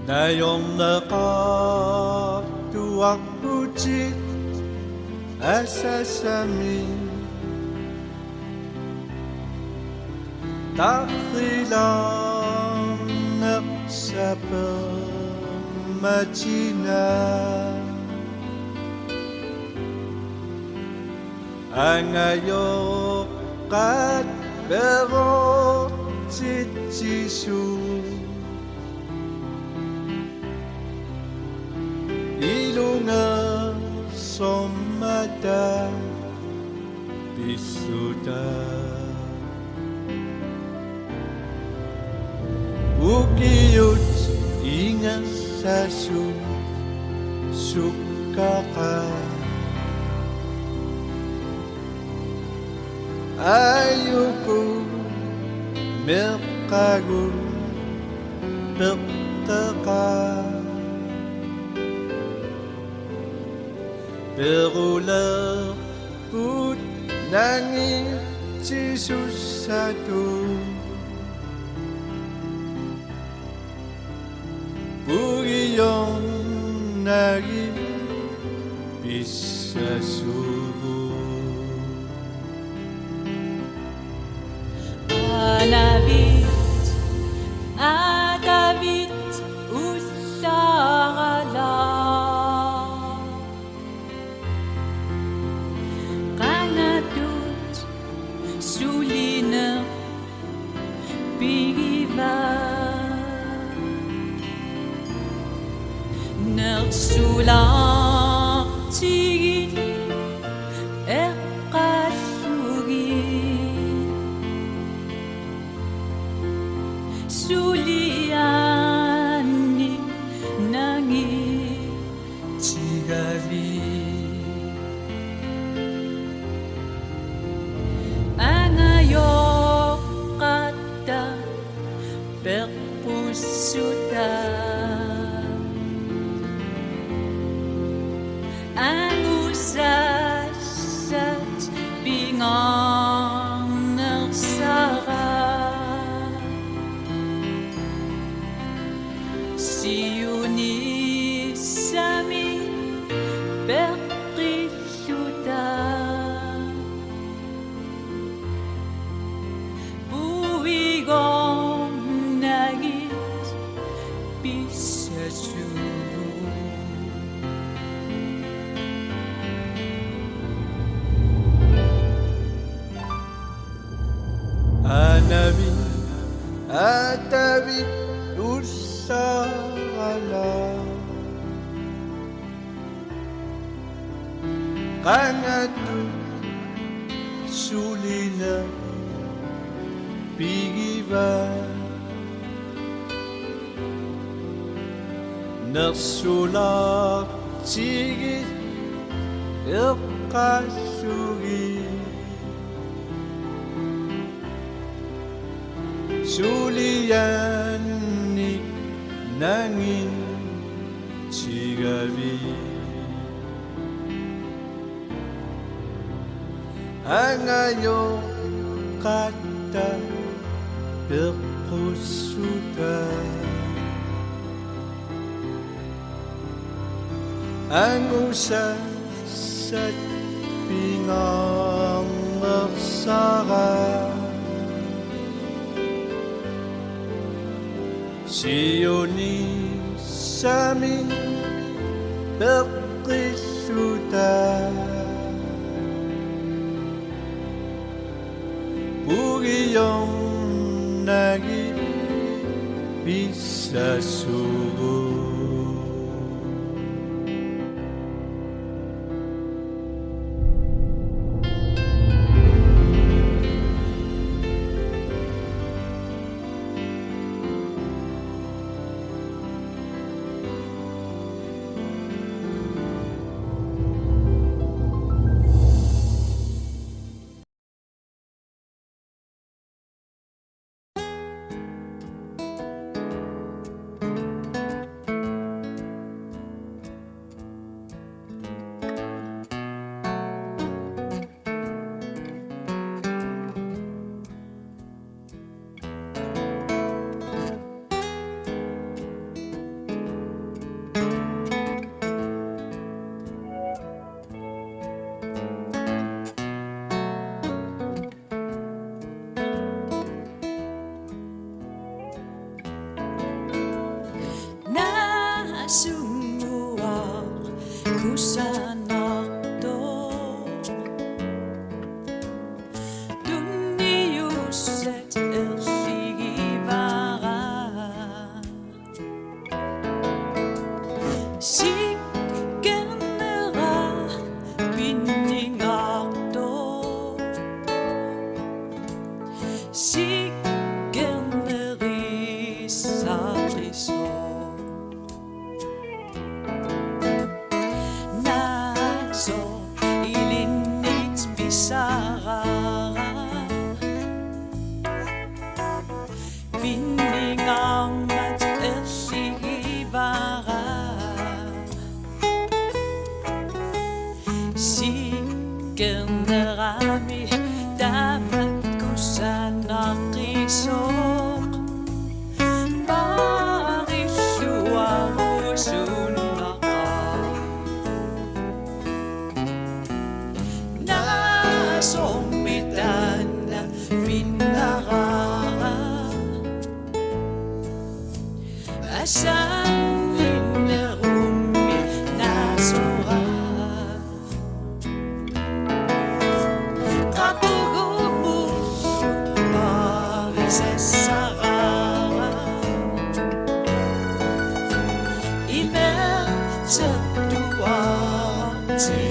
Nayong tuwakbutit asasamin Takrilang nagsapamatina Ang ayok at berot si Jesus Ilunga somada bisuda Ukiyot ingas sa sukaka Ayoko merkagul berteka Berulang put nangis Jesus satu Bugiyong naging bisa subuh Anabit, Adabit, Usala Kanatut, Sulina, Bigiva Nersulang Tigi Suliani nangi tigavi Angayo kata berpusuta Angusasat bingang nersara Siuni sami berqishuta Buigong nagit bisasu Anabi atabi Sala Kanatu Sulina Bigiva Nersulak Tigit Ilkasugi Suliani nangin sigabi Ang ayong kata berkusuta Ang usas at pingang magsara Sioni sami berqisuta Bugiyong naging bisa subuh kusanarto tunniusset ersigivara sikkernera pinningarto sikkerneri satriso ilinit pisarara pinningarmat ersigivara sikkernerami damat kusanaqisooq parilluarusunnaqa sommitana pinnarara asanninnerummi nasura qaqugumullu parisessarara imertatuarti